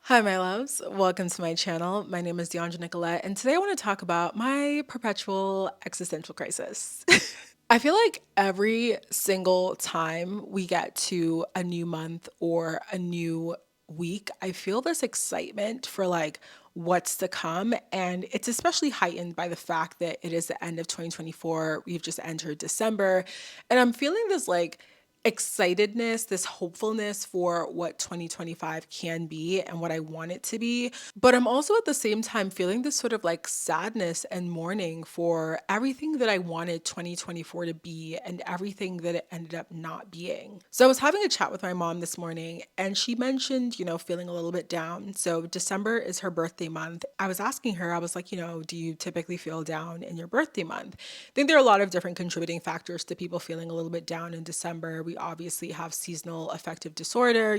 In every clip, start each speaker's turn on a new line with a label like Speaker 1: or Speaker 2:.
Speaker 1: Hi, my loves. Welcome to my channel. My name is Deandra Nicolette, and today I want to talk about my perpetual existential crisis. I feel like every single time we get to a new month or a new week, I feel this excitement for what's to come. And it's especially heightened by the fact that it is the end of 2024. We've just entered December, and I'm feeling this excitedness, this hopefulness for what 2025 can be and what I want it to be. But I'm also at the same time feeling this sort of sadness and mourning for everything that I wanted 2024 to be and everything that it ended up not being. So I was having a chat with my mom this morning and she mentioned, feeling a little bit down. So December is her birthday month. I was asking her, I was like, do you typically feel down in your birthday month? I think there are a lot of different contributing factors to people feeling a little bit down in December. We obviously have seasonal affective disorder.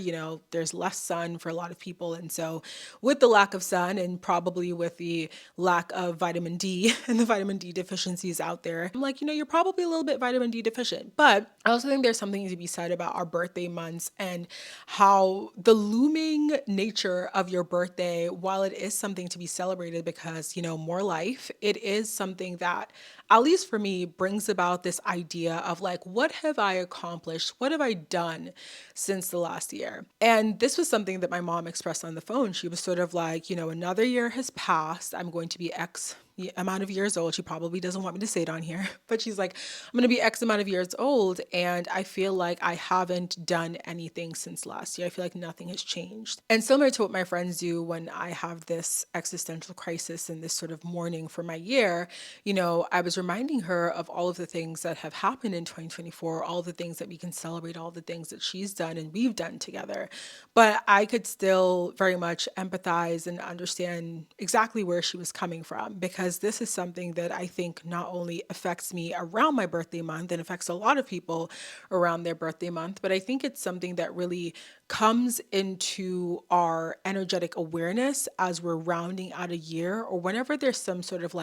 Speaker 1: There's less sun for a lot of people. And so, with the lack of sun and probably with the lack of vitamin D and the vitamin D deficiencies out there, I'm like, you're probably a little bit vitamin D deficient. But I also think there's something to be said about our birthday months and how the looming nature of your birthday, while it is something to be celebrated because, more life, it is something that, at least for me, brings about this idea of what have I accomplished? What have I done since the last year? And this was something that my mom expressed on the phone. She was sort of like, another year has passed. I'm going to be X amount of years old. She probably doesn't want me to say it on here, but she's like, I'm going to be X amount of years old. And I feel like I haven't done anything since last year. I feel like nothing has changed. And similar to what my friends do when I have this existential crisis and this sort of mourning for my year, I was reminding her of all of the things that have happened in 2024, all the things that we can celebrate, all the things that she's done and we've done together. But I could still very much empathize and understand exactly where she was coming from, because this is something that I think not only affects me around my birthday month and affects a lot of people around their birthday month, but I think it's something that really comes into our energetic awareness as we're rounding out a year or whenever there's some sort of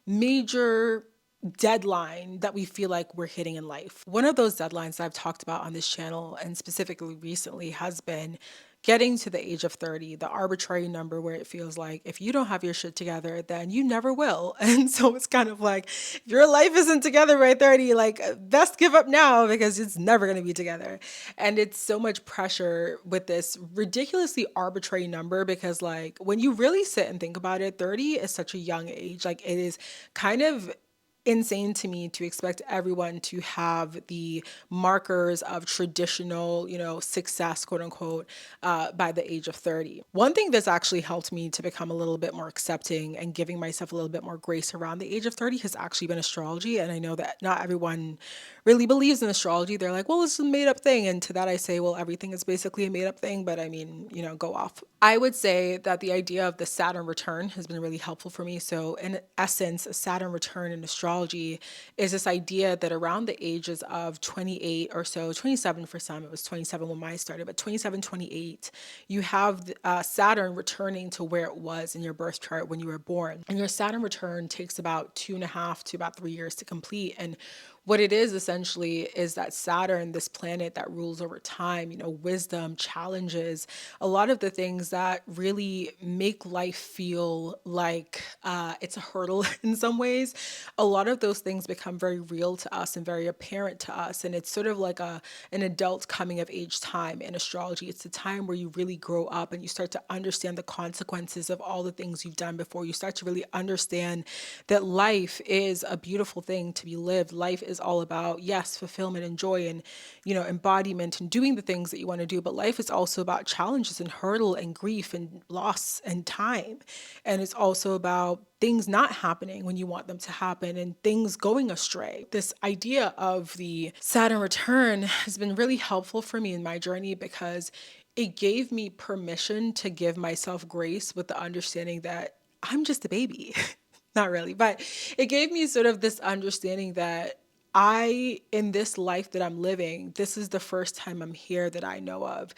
Speaker 1: major deadline that we feel like we're hitting in life. One of those deadlines that I've talked about on this channel and specifically recently has been getting to the age of 30, the arbitrary number where it feels like if you don't have your shit together, then you never will. And so it's kind of like, if your life isn't together by 30, best give up now because it's never going to be together. And it's so much pressure with this ridiculously arbitrary number because, when you really sit and think about it, 30 is such a young age. It is kind of insane to me to expect everyone to have the markers of traditional, success, quote unquote, by the age of 30. One thing that's actually helped me to become a little bit more accepting and giving myself a little bit more grace around the age of 30 has actually been astrology. And I know that not everyone really believes in astrology. They're like, well, it's a made up thing. And to that I say, well, everything is basically a made up thing, but I mean, go off. I would say that the idea of the Saturn return has been really helpful for me. So in essence, a Saturn return in astrology is this idea that around the ages of 28 or so, 27 for some, it was 27 when mine started, but 27, 28, you have Saturn returning to where it was in your birth chart when you were born. And your Saturn return takes about 2.5 to about 3 years to complete. And what it is essentially is that Saturn, this planet that rules over time, wisdom, challenges, a lot of the things that really make life feel like it's a hurdle in some ways, a lot of those things become very real to us and very apparent to us. And it's sort of like an adult coming of age time in astrology. It's a time where you really grow up and you start to understand the consequences of all the things you've done before. You start to really understand that life is a beautiful thing to be lived. Life is all about, yes, fulfillment and joy and, embodiment and doing the things that you want to do. But life is also about challenges and hurdle and grief and loss and time. And it's also about things not happening when you want them to happen and things going astray. This idea of the Saturn return has been really helpful for me in my journey because it gave me permission to give myself grace with the understanding that I'm just a baby. Not really, but it gave me sort of this understanding that in this life that I'm living, this is the first time I'm here that I know of.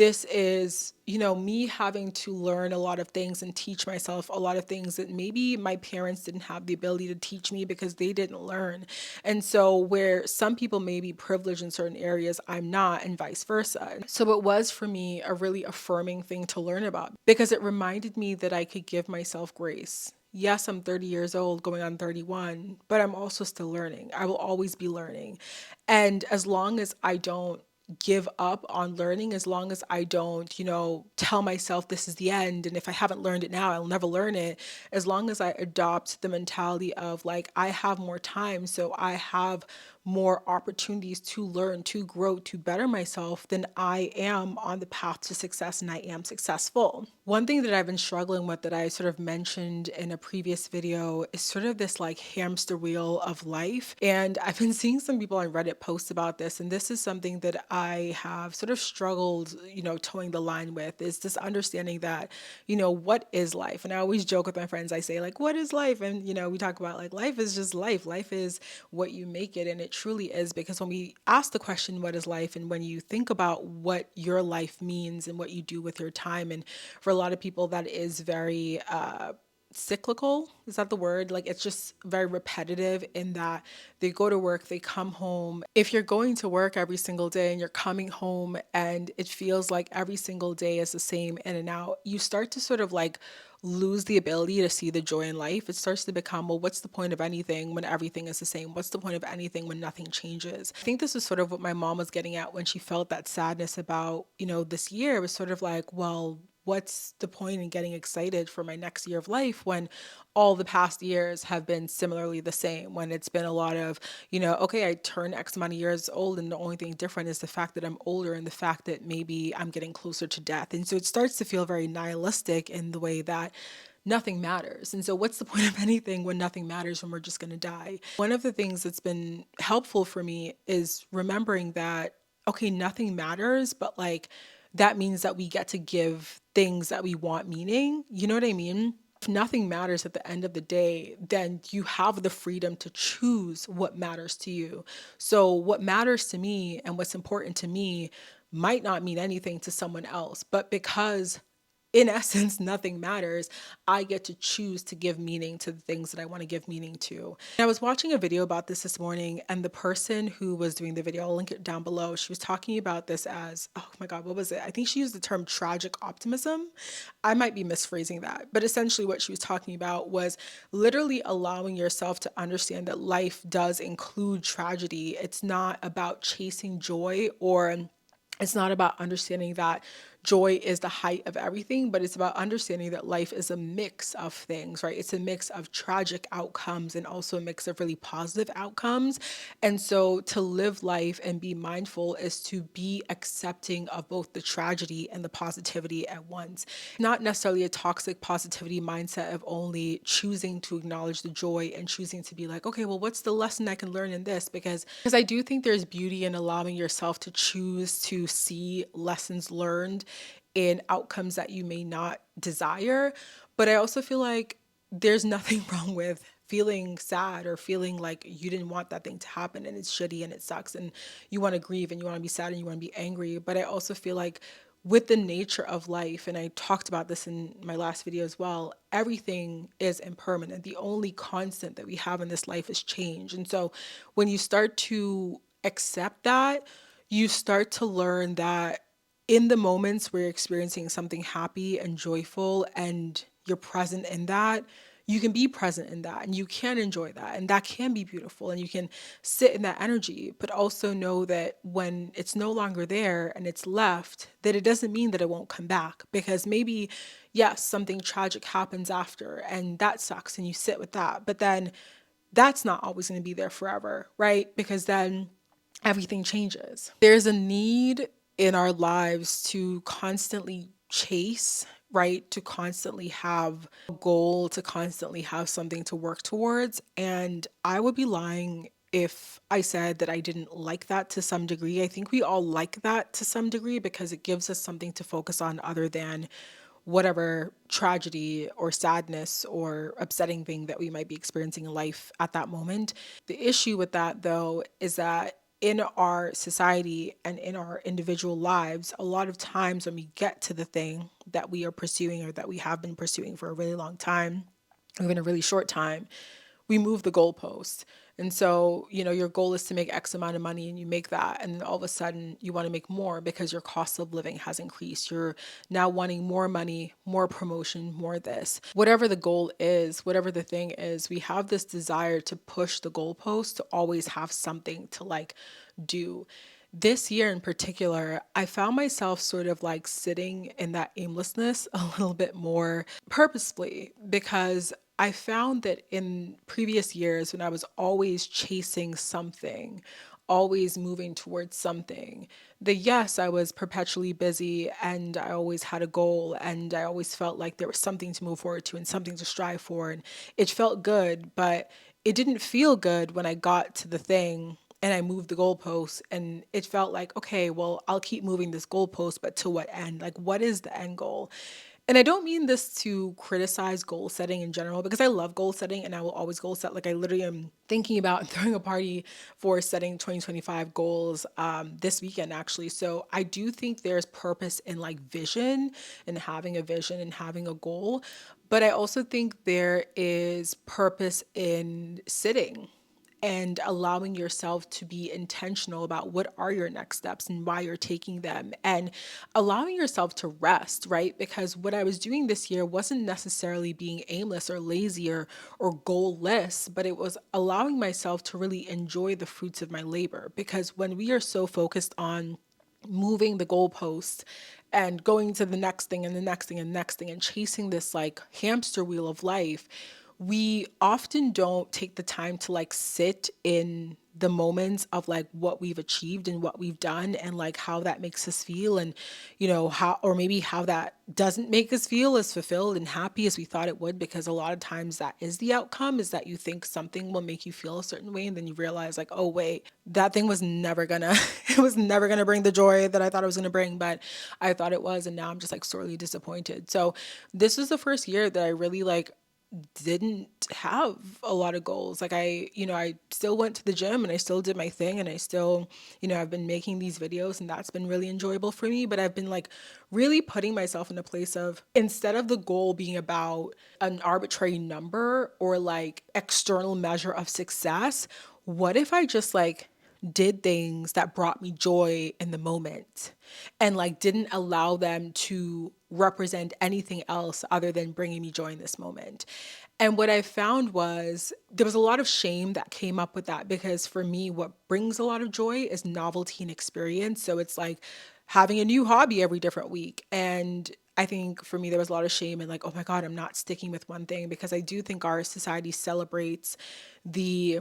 Speaker 1: this is, me having to learn a lot of things and teach myself a lot of things that maybe my parents didn't have the ability to teach me because they didn't learn. And so, where some people may be privileged in certain areas, I'm not, and vice versa. So, it was for me a really affirming thing to learn about because it reminded me that I could give myself grace. Yes, I'm 30 years old, going on 31, but I'm also still learning. I will always be learning. And as long as I don't give up on learning, as long as I don't, tell myself this is the end, and if I haven't learned it now, I'll never learn it, as long as I adopt the mentality of like, I have more time, so I have more opportunities to learn, to grow, to better myself, then I am on the path to success and I am successful. One thing that I've been struggling with that I sort of mentioned in a previous video is sort of this like hamster wheel of life. And I've been seeing some people on Reddit post about this. And this is something that I have sort of struggled, towing the line with, is this understanding that, what is life? And I always joke with my friends, I say, like, what is life? And, we talk about like life is just life. Life is what you make it. And it truly is, because when we ask the question, what is life? And when you think about what your life means and what you do with your time, and for a lot of people, that is very, cyclical. Is that the word? Like, it's just very repetitive in that they go to work, they come home. If you're going to work every single day and you're coming home and it feels like every single day is the same in and out, you start to sort of like lose the ability to see the joy in life. It starts to become, well, what's the point of anything when everything is the same? What's the point of anything when nothing changes? I think this is sort of what my mom was getting at when she felt that sadness about, this year. It was sort of like, well, what's the point in getting excited for my next year of life when all the past years have been similarly the same, when it's been a lot of, okay, I turn X amount of years old and the only thing different is the fact that I'm older and the fact that maybe I'm getting closer to death. And so it starts to feel very nihilistic in the way that nothing matters. And so what's the point of anything when nothing matters, when we're just going to die? One of the things that's been helpful for me is remembering that, okay, nothing matters, but like, that means that we get to give things that we want meaning. You know what I mean? If nothing matters at the end of the day, then you have the freedom to choose what matters to you. So, what matters to me and what's important to me might not mean anything to someone else, but because in essence, nothing matters, I get to choose to give meaning to the things that I want to give meaning to. And I was watching a video about this morning, and the person who was doing the video, I'll link it down below, she was talking about this as, oh my God, what was it? I think she used the term tragic optimism. I might be misphrasing that, but essentially what she was talking about was literally allowing yourself to understand that life does include tragedy. It's not about chasing joy, or it's not about understanding that joy is the height of everything, but it's about understanding that life is a mix of things, right? It's a mix of tragic outcomes and also a mix of really positive outcomes. And so to live life and be mindful is to be accepting of both the tragedy and the positivity at once. Not necessarily a toxic positivity mindset of only choosing to acknowledge the joy and choosing to be like, okay, well, what's the lesson I can learn in this? Because I do think there's beauty in allowing yourself to choose to see lessons learned in outcomes that you may not desire. But I also feel like there's nothing wrong with feeling sad or feeling like you didn't want that thing to happen and it's shitty and it sucks and you want to grieve and you want to be sad and you want to be angry. But I also feel like with the nature of life, and I talked about this in my last video as well, everything is impermanent. The only constant that we have in this life is change. And so when you start to accept that, you start to learn that in the moments where you're experiencing something happy and joyful and you're present in that, you can be present in that and you can enjoy that and that can be beautiful and you can sit in that energy, but also know that when it's no longer there and it's left, that it doesn't mean that it won't come back, because maybe, yes, something tragic happens after and that sucks and you sit with that, but then that's not always going to be there forever, right? Because then everything changes. There's a need in our lives to constantly chase, right? To constantly have a goal, to constantly have something to work towards. And I would be lying if I said that I didn't like that to some degree. I think we all like that to some degree because it gives us something to focus on other than whatever tragedy or sadness or upsetting thing that we might be experiencing in life at that moment. The issue with that, though, is that in our society and in our individual lives, a lot of times when we get to the thing that we are pursuing or that we have been pursuing for a really long time, or even a really short time, we move the goalpost. And so, your goal is to make X amount of money and you make that. And then all of a sudden you want to make more because your cost of living has increased. You're now wanting more money, more promotion, more this. Whatever the goal is, whatever the thing is, we have this desire to push the goalpost to always have something to like do. This year in particular, I found myself sort of like sitting in that aimlessness a little bit more purposefully because I found that in previous years when I was always chasing something, always moving towards something, that yes, I was perpetually busy and I always had a goal and I always felt like there was something to move forward to and something to strive for. And it felt good, but it didn't feel good when I got to the thing and I moved the goalpost and it felt like, okay, well, I'll keep moving this goalpost, but to what end? Like, what is the end goal? And I don't mean this to criticize goal setting in general because I love goal setting and I will always goal set. Like, I literally am thinking about throwing a party for setting 2025 goals this weekend, actually. So I do think there's purpose in like vision and having a vision and having a goal. But I also think there is purpose in sitting and allowing yourself to be intentional about what are your next steps and why you're taking them and allowing yourself to rest, right? Because what I was doing this year wasn't necessarily being aimless or lazy or goalless, but it was allowing myself to really enjoy the fruits of my labor. Because when we are so focused on moving the goalpost and going to the next thing and the next thing and the next thing and chasing this like hamster wheel of life, we often don't take the time to like sit in the moments of like what we've achieved and what we've done and like how that makes us feel and how or maybe how that doesn't make us feel as fulfilled and happy as we thought it would, because a lot of times that is the outcome, is that you think something will make you feel a certain way and then you realize like, oh wait, that thing was never gonna it was never gonna bring the joy that I thought it was gonna bring, but I thought it was, and now I'm just like sorely disappointed. So this was the first year that I really like didn't have a lot of goals. Like I still went to the gym and I still did my thing and I still, I've been making these videos and that's been really enjoyable for me. But I've been like really putting myself in a place of, instead of the goal being about an arbitrary number or like external measure of success, what if I just like did things that brought me joy in the moment and like didn't allow them to represent anything else other than bringing me joy in this moment. And what I found was there was a lot of shame that came up with that, because for me what brings a lot of joy is novelty and experience. So it's like having a new hobby every different week. And I think for me there was a lot of shame and like, oh my god, I'm not sticking with one thing, because I do think our society celebrates the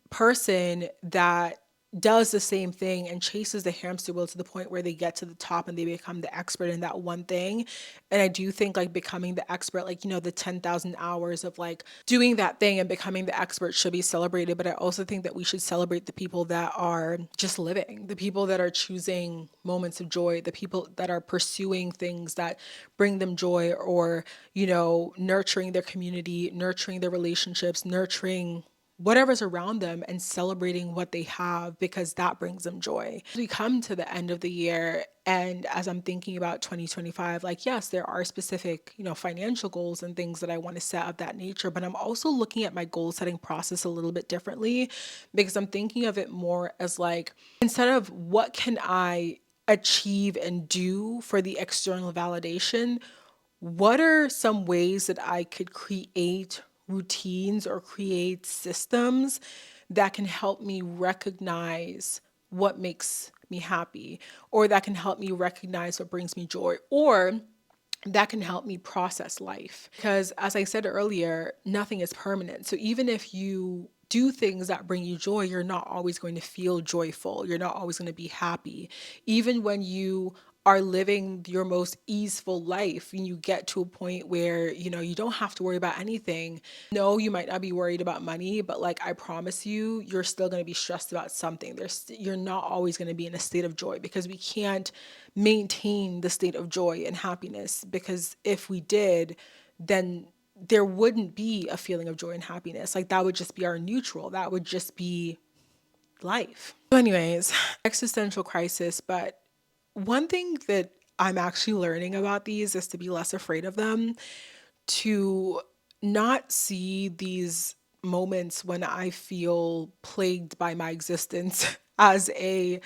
Speaker 1: person that does the same thing and chases the hamster wheel to the point where they get to the top and they become the expert in that one thing. And I do think like becoming the expert, like, the 10,000 hours of like doing that thing and becoming the expert should be celebrated. But I also think that we should celebrate the people that are just living, the people that are choosing moments of joy, the people that are pursuing things that bring them joy, or, nurturing their community, nurturing their relationships, nurturing whatever's around them and celebrating what they have, because that brings them joy. We come to the end of the year, and as I'm thinking about 2025, like, yes, there are specific, financial goals and things that I want to set of that nature, but I'm also looking at my goal setting process a little bit differently, because I'm thinking of it more as like, instead of what can I achieve and do for the external validation, what are some ways that I could create routines or create systems that can help me recognize what makes me happy, or that can help me recognize what brings me joy, or that can help me process life? Because as I said earlier, nothing is permanent. So even if you do things that bring you joy, you're not always going to feel joyful. You're not always going to be happy. Even when you are living your most easeful life and you get to a point where, you don't have to worry about anything. No, you might not be worried about money, but like I promise you, you're still going to be stressed about something. You're not always going to be in a state of joy, because we can't maintain the state of joy and happiness, because if we did, then there wouldn't be a feeling of joy and happiness. Like that would just be our neutral. That would just be life. So anyways, existential crisis, but one thing that I'm actually learning about these is to be less afraid of them, to not see these moments when I feel plagued by my existence as a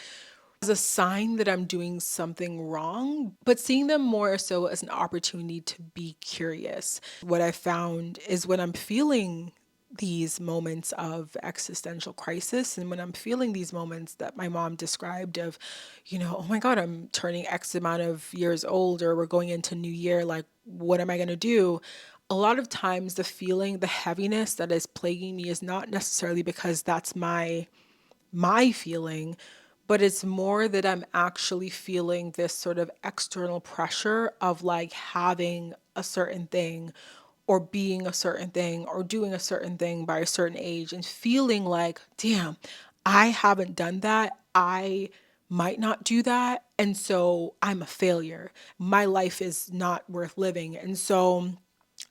Speaker 1: sign that I'm doing something wrong, but seeing them more so as an opportunity to be curious. What I found is when I'm feeling these moments of existential crisis and when I'm feeling these moments that my mom described of, oh my God, I'm turning X amount of years old or we're going into new year, like, what am I going to do? A lot of times the feeling, the heaviness that is plaguing me is not necessarily because that's my feeling, but it's more that I'm actually feeling this sort of external pressure of like having a certain thing or being a certain thing or doing a certain thing by a certain age and feeling like, damn, I haven't done that. I might not do that. And so I'm a failure. My life is not worth living. And so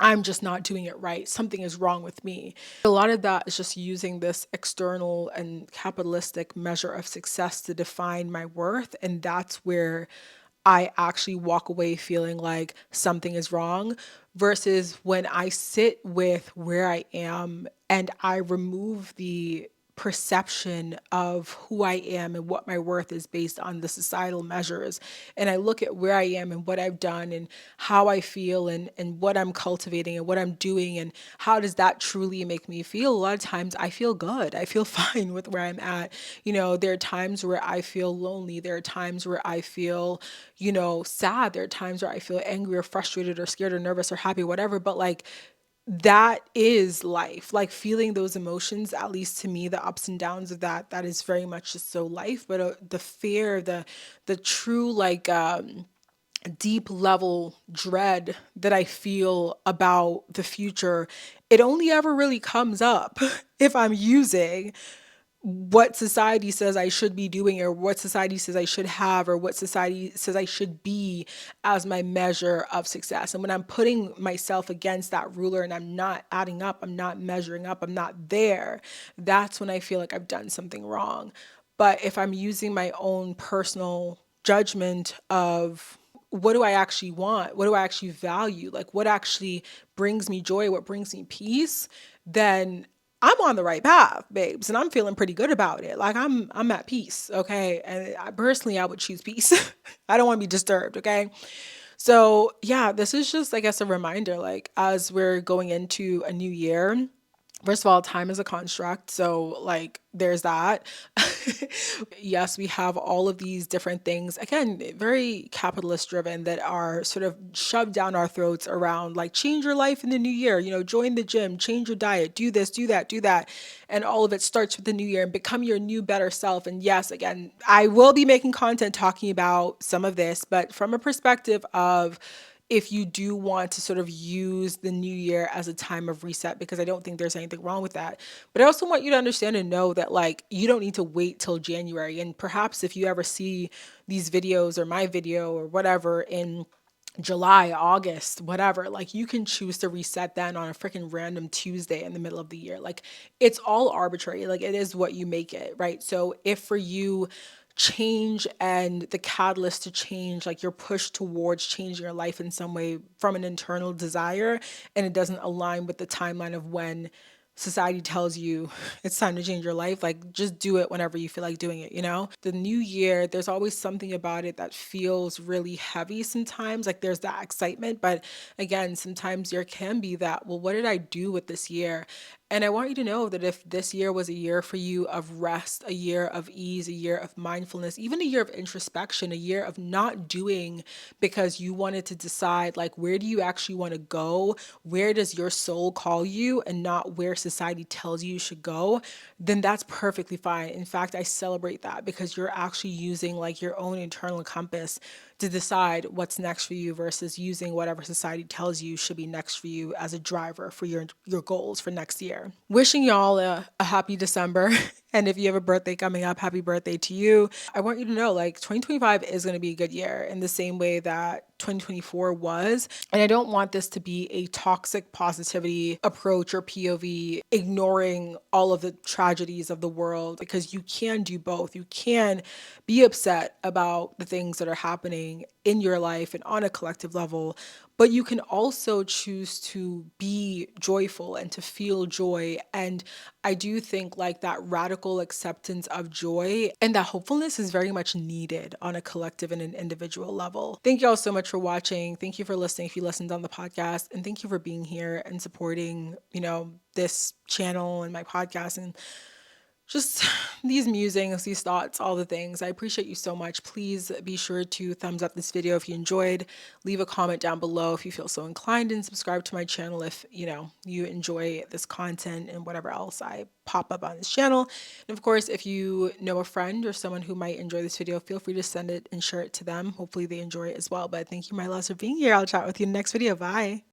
Speaker 1: I'm just not doing it right. Something is wrong with me. A lot of that is just using this external and capitalistic measure of success to define my worth. And that's where I actually walk away feeling like something is wrong versus when I sit with where I am and I remove the perception of who I am and what my worth is based on the societal measures. And I look at where I am and what I've done and how I feel and what I'm cultivating and what I'm doing and how does that truly make me feel. A lot of times I feel good. I feel fine with where I'm at. There are times where I feel lonely. There are times where I feel, sad. There are times where I feel angry or frustrated or scared or nervous or happy, whatever. But like, that is life, like feeling those emotions, at least to me, the ups and downs of that is very much just so life. But the fear, the true like deep level dread that I feel about the future, it only ever really comes up if I'm using what society says I should be doing or what society says I should have or what society says I should be as my measure of success. And when I'm putting myself against that ruler and I'm not adding up, I'm not measuring up, I'm not there, that's when I feel like I've done something wrong. But if I'm using my own personal judgment of what do I actually want? What do I actually value? Like what actually brings me joy? What brings me peace? Then I'm on the right path, babes, and I'm feeling pretty good about it. Like I'm at peace, okay? And personally, I would choose peace. I don't want to be disturbed, okay? So, yeah, this is just, I guess, a reminder like as we're going into a new year, first of all, time is a construct. So, like, there's that. Yes, we have all of these different things, again, very capitalist driven, that are sort of shoved down our throats around like change your life in the new year, join the gym, change your diet, do this, do that, do that. And all of it starts with the new year and become your new, better self. And yes, again, I will be making content talking about some of this, but from a perspective of, if you do want to sort of use the new year as a time of reset, because I don't think there's anything wrong with that. But I also want you to understand and know that like you don't need to wait till January. And perhaps if you ever see these videos or my video or whatever in July, August, whatever, like you can choose to reset then on a freaking random Tuesday in the middle of the year. Like it's all arbitrary. Like it is what you make it, right? So if for you change and the catalyst to change, like you're pushed towards changing your life in some way from an internal desire and it doesn't align with the timeline of when society tells you it's time to change your life, like just do it whenever you feel like doing it. The new year, there's always something about it that feels really heavy sometimes. Like there's that excitement, but again, sometimes there can be that, well, what did I do with this year? And I want you to know that if this year was a year for you of rest, a year of ease, a year of mindfulness, even a year of introspection, a year of not doing because you wanted to decide, like, where do you actually want to go? Where does your soul call you and not where society tells you should go? Then that's perfectly fine. In fact, I celebrate that because you're actually using like your own internal compass to decide what's next for you versus using whatever society tells you should be next for you as a driver for your goals for next year. Wishing y'all a happy December And if you have a birthday coming up, happy birthday to you. I want you to know like 2025 is going to be a good year in the same way that 2024 was. And I don't want this to be a toxic positivity approach or POV, ignoring all of the tragedies of the world, because you can do both. You can be upset about the things that are happening in your life and on a collective level, but you can also choose to be joyful and to feel joy. And I do think like that radical acceptance of joy and that hopefulness is very much needed on a collective and an individual level. Thank you all so much for watching. Thank you for listening if you listened on the podcast. And thank you for being here and supporting, this channel and my podcast and just these musings, these thoughts, all the things. I appreciate you so much. Please be sure to thumbs up this video if you enjoyed. Leave a comment down below if you feel so inclined, and subscribe to my channel if, you enjoy this content and whatever else I pop up on this channel. And of course, if you know a friend or someone who might enjoy this video, feel free to send it and share it to them. Hopefully they enjoy it as well. But thank you, my loves, for being here. I'll chat with you in the next video. Bye.